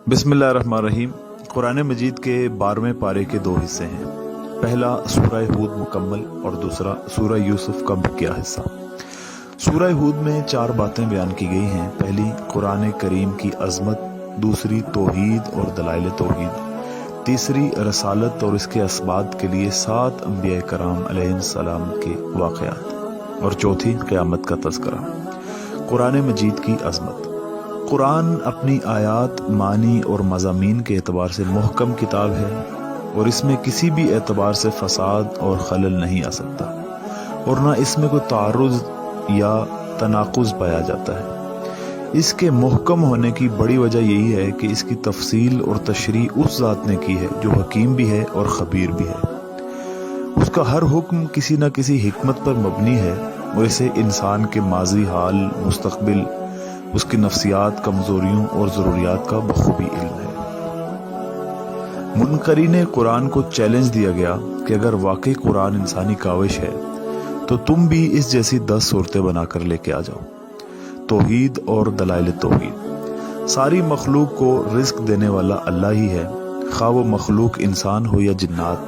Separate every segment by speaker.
Speaker 1: बिस्मिल्लाहिर्रहमानिर्रहीम। कुरान मजीद के 12वें पारे के दो हिस्से हैं। पहला सूरह हूद मुकम्मल और दूसरा सूरह यूसुफ का बकिया हिस्सा। सूरह हूद में 4 बातें बयान की गई हैं। पहली, कुरान करीम की अजमत। दूसरी, तौहीद और दलाइल तौहीद। तीसरी, रसालत और इसके असबात के लिए 7 अंबिया कराम अलैहिस्सलाम के वाक़यात। और चौथी, क़यामत का तज़किरा। कुरान मजीद की अजमत। कुरान अपनी आयात, मानी और मज़ामीन के एतबार से मुहकम किताब है और इसमें किसी भी एतबार से फसाद और खलल नहीं आ सकता और ना इसमें कोई तारुज़ या तनाकुज़ पाया जाता है। इसके मुहकम होने की बड़ी वजह यही है कि इसकी तफसील और तशरीह उस ज़ात ने की है जो हकीम भी है और ख़बीर भी है। उसका हर हुक्म किसी न किसी हिकमत पर मबनी है और इसे इंसान के माजी हाल, मुस्तक़बिल, उसकी नफ्सियात, कमजोरियों और ज़रूरियात का बखूबी इल्म है। मुनकरीन कुरान को चैलेंज दिया गया कि अगर वाकई कुरान इंसानी काविश है तो तुम भी इस जैसी 10 सूरतें बनाकर लेके आ जाओ। तौहीद और दलाइल तौहीद। सारी मखलूक को रिस्क देने वाला अल्लाह ही है, खा वो मखलूक इंसान हो या जिन्नात,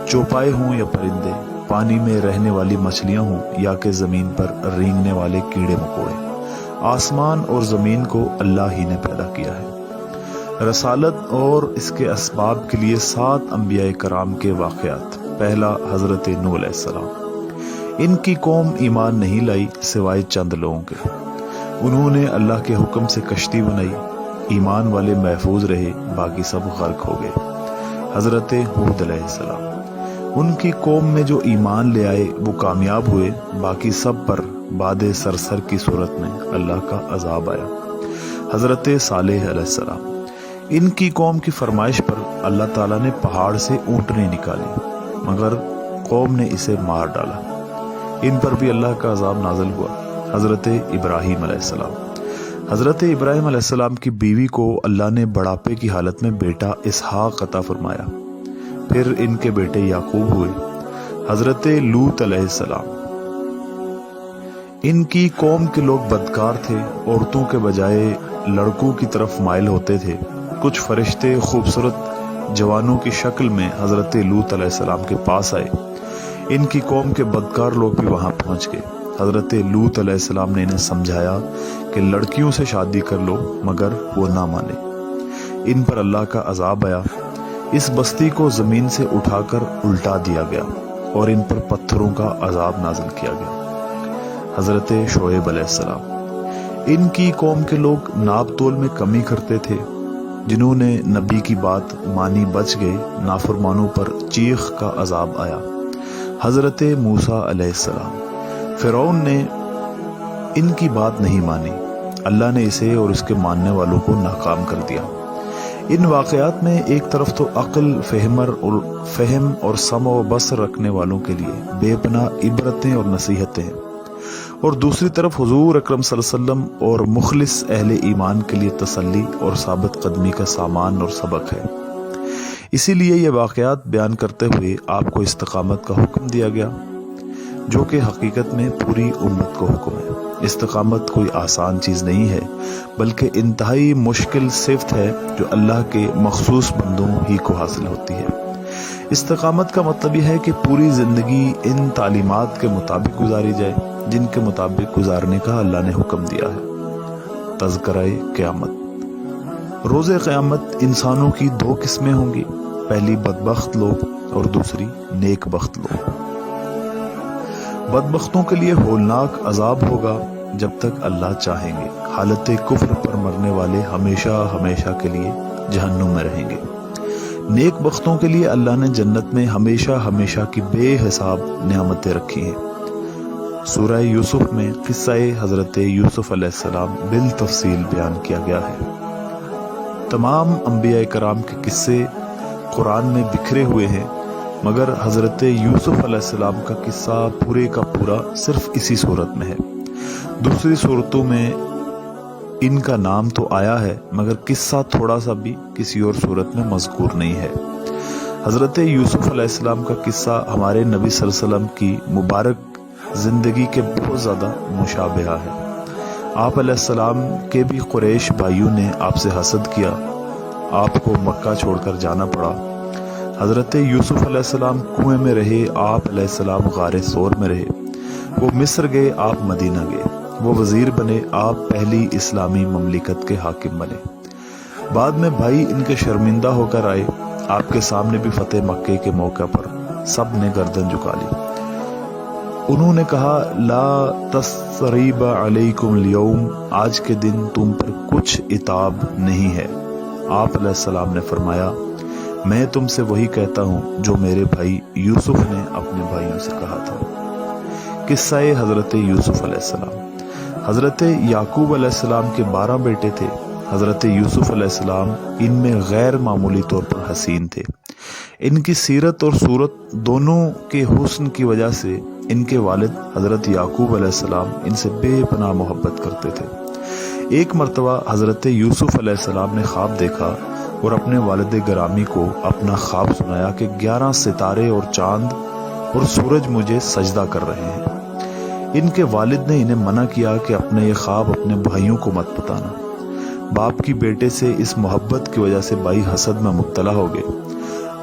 Speaker 1: चौपाए हों या परिंदे, पानी में रहने वाली मछलियां हों या कि ज़मीन पर रेंगने वाले कीड़े मकोड़े। आसमान और ज़मीन को अल्लाह ही ने पैदा किया है। रसालत और इसके असबाब के लिए 7 अंबिया कराम के वाक़यात। पहला, हज़रत नूह अलैहिस्सलाम। इनकी कौम ईमान नहीं लाई सिवाय चंद लोगों के। उन्होंने अल्लाह के हुक्म से कश्ती बनाई, ईमान वाले महफूज रहे, बाकी सब गर्क हो गए। हज़रत हूद अलैहिस्सलाम। उनकी कौम में जो ईमान ले आए वो कामयाब हुए, बाकी सब पर बादे सरसर की सूरत में अल्लाह का अजाब आया। हज़रत सालेह अलैहिस्सलाम। इनकी कौम की फरमाइश पर अल्लाह ताला ने पहाड़ से ऊँटनी निकाली, मगर कौम ने इसे मार डाला। इन पर भी अल्लाह का अजाब नाज़िल हुआ। हज़रत इब्राहीम अलैहिस्सलाम। हज़रत इब्राहीम अलैहिस्सलाम की बीवी को अल्लाह ने बुढ़ापे की हालत में बेटा इसहाक अता फरमाया। फिर इनके बेटे याकूब हुए। हज़रत लूत अलैहिस्सलाम। इनकी कौम के लोग बदकार थे, औरतों के बजाय लड़कों की तरफ माइल होते थे। कुछ फरिश्ते खूबसूरत जवानों की शक्ल में हज़रत लूत अलैहिस्सलाम के पास आए। इनकी कौम के बदकार लोग भी वहां पहुंच गए। हज़रत लूत अलैहिस्सलाम ने इन्हें समझाया कि लड़कियों से शादी कर लो, मगर वो ना माने। इन पर अल्लाह का अजाब आया। इस बस्ती को ज़मीन से उठाकर उल्टा दिया गया और इन पर पत्थरों का अजाब नाज़िल किया गया। हज़रत शोएब अलैहिस्सलाम। इनकी कौम के लोग नाप तोल में कमी करते थे। जिन्होंने नबी की बात मानी बच गए, नाफरमानों पर चीख का अजाब आया। हज़रत मूसा अलैहिस्सलाम। फ़िरौन ने इनकी बात नहीं मानी, अल्लाह ने इसे और इसके मानने वालों को नाकाम कर दिया। इन वाक़यात में एक तरफ तो अक्ल, फ़हम और समअ व बसर रखने वालों के लिए बेपनाह इबरतें और नसीहतें हैं, और दूसरी तरफ हुजूर अकरम सल्लल्लाहु अलैहि वसल्लम और मुखलिस अहले ईमान के लिए तसल्ली और साबित कदमी का सामान और सबक है। इसीलिए ये वाक़यात बयान करते हुए आपको इस्तिक़ामत का हुक्म दिया गया, जो कि हकीकत में पूरी उम्मत को हुक्म है। इस्तिक़ामत कोई आसान चीज़ नहीं है, बल्कि इंतहाई मुश्किल सिफ़त है जो अल्लाह के मखसूस बंदों ही को हासिल होती है। इस्तिक़ामत का मतलब यह है कि पूरी ज़िंदगी इन तालीमात के मुताबिक गुजारी जाए जिनके मुताबिक गुजारने का अल्लाह ने हुक्म दिया है। तज़किरा क़यामत। रोज़े क़यामत इंसानों की 2 किस्में होंगी। पहली, बदबख्त लोग और दूसरी, नेक बख्त लोग। बदबख्तों के लिए होलनाक अजाब होगा जब तक अल्लाह चाहेंगे। हालत कुफ्र पर मरने वाले हमेशा हमेशा के लिए जहन्नुम में रहेंगे। नेक बख्तों के लिए अल्लाह ने जन्नत में हमेशा हमेशा की बेहिसाब नेमतें रखी हैं। सूरह यूसुफ में किस्सा-ए हज़रत यूसुफ अलैहिस्सलाम बिल तफसील बयान किया गया है। तमाम अंबिया कराम के किस्से कुरान में बिखरे हुए हैं, मगर हज़रत यूसुफ अलैहिस्सलाम का किस्सा पूरे का पूरा सिर्फ इसी सूरत में है। दूसरी सूरतों में इनका नाम तो आया है, मगर किस्सा थोड़ा सा भी किसी और सूरत में मज़कूर नहीं है। हज़रत यूसुफ अलैहिस्सलाम का किस्सा हमारे नबी सल्लल्लाहु अलैहि वसल्लम की मुबारक ज़िंदगी के बहुत ज़्यादा मुशाबिहा है। आप अलैहिस्सलाम के भी कुरैश भाइयों ने आपसे हसद किया आपको मक्का छोड़कर जाना पड़ा। हजरत यूसुफ अलैहिस्सलाम कुएं में रहे, आप अलैहिस्सलाम गारे सोर में रहे। वो मिस्र गए, आप मदीना गए। वो वजीर बने, आप पहली इस्लामी ममलिकत के हाकिम बने। बाद में भाई इनके शर्मिंदा होकर आए, आपके सामने भी फतेह मक्के के मौके पर सब ने गर्दन झुका ली। उन्होंने कहा, ला तस्रीब अलैकुम अल-यौम, आज के दिन तुम पर कुछ इताब नहीं है। आप अलैहिस्सलाम ने फरमाया, मैं तुमसे वही कहता हूँ जो मेरे भाई यूसुफ ने अपने भाइयों से कहा था। किस्सा हजरत यूसुफ अलैहिस्सलाम। हजरत याकूब अलैहिस्सलाम के 12 बेटे थे। हजरत यूसुफ अलैहिस्सलाम इनमें गैर मामूली तौर पर हसीन थे। इनकी सीरत और सूरत दोनों के हुस्न की वजह से इनके वालिद हजरत याकूब अलैहिस्सलाम इनसे बेपनाह मोहब्बत करते थे। एक मर्तबा हजरत यूसुफ अलैहिस्सलाम ने ख्वाब देखा और अपने वालिद गिरामी को अपना ख्वाब सुनाया कि 11 सितारे और चांद और सूरज मुझे सजदा कर रहे हैं। इनके वालिद ने इन्हें मना किया कि अपने ये ख्वाब अपने भाइयों को मत बताना। बाप की बेटे से इस मोहब्बत की वजह से भाई हसद में मुब्तला हो गए।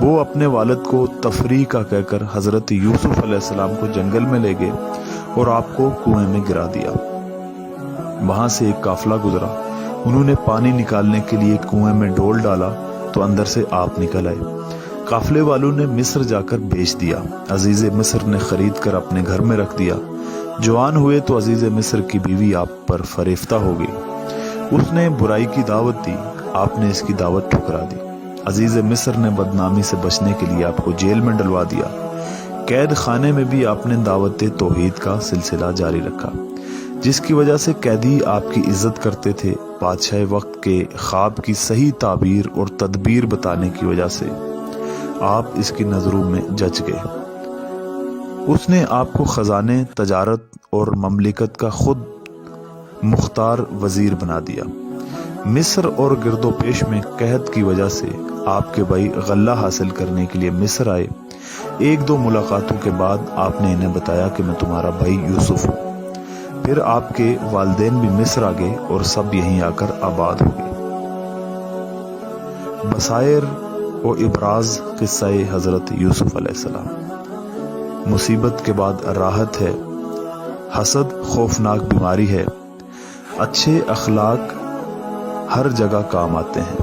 Speaker 1: वो अपने वालिद को तफरीह का कहकर हजरत यूसुफ अलैहिस्सलाम को जंगल में ले गए और आपको कुएं में गिरा दिया। वहां से एक काफिला गुजरा। उन्होंने पानी निकालने के लिए कुएं में डोल डाला तो अंदर से आप निकल आए। काफिले वालों ने मिस्र जाकर बेच दिया। अजीज मिस्र ने खरीद कर अपने घर में रख दिया। जवान हुए तो अजीज मिस्र की बीवी आप पर फरेफ्ता हो गई। उसने बुराई की दावत दी, आपने इसकी दावत ठुकरा दी। अजीज मिस्र ने बदनामी से बचने के लिए आपको जेल में डलवा दिया। कैद खाने में भी आपने दावत तौहीद का सिलसिला जारी रखा, जिसकी वजह से कैदी आपकी इज्जत करते थे। बादशाह वक्त के ख्वाब की सही ताबीर और तदबीर बताने की वजह से आप इसकी नजरों में जच गए। उसने आपको खजाने, तजारत और ममलिकत का खुद मुख्तार वजीर बना दिया। मिस्र और गिरदोपेश में कहत की वजह से आपके भाई गल्ला हासिल करने के लिए मिस्र आए। 1-2 मुलाकातों के बाद आपने इन्हें बताया कि मैं तुम्हारा भाई यूसुफ हूँ। फिर आपके वालिदैन भी मिस्र आ गए और सब यहीं आकर आबाद हो गए। बसायर और इब्राज किस्सा हजरत यूसुफ अलैहिस्सलाम। मुसीबत के बाद राहत है। हसद खौफनाक बीमारी है। अच्छे अखलाक हर जगह काम आते हैं।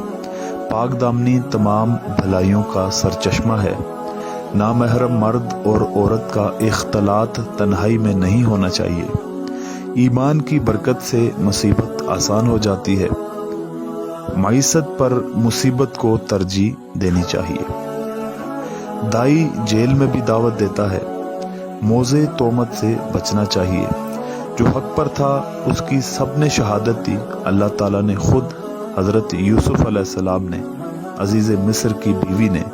Speaker 1: पाक दामनी तमाम भलाइयों का सरचश्मा है। नामहरम मर्द और औरत का इख्तलात तन्हाई में नहीं होना चाहिए। ईमान की बरकत से मुसीबत आसान हो जाती है। माइसत पर मुसीबत को तरजीह देनी चाहिए। दाई जेल में भी दावत देता है। मोज़े तोमत से बचना चाहिए। जो हक पर था उसकी सबने शहादत दी। अल्लाह ताला ने खुद हजरत यूसुफ अलैहिस्सलाम ने, अजीज मिस्र की बीवी ने,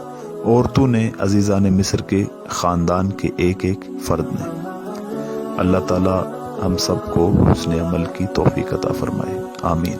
Speaker 1: औरतों ने, अजीज़ान मिस्र के खानदान के एक एक फर्द ने। अल्लाह ताला हम सबको हुस्न अमल की तौफीक अता फरमाए। आमीन।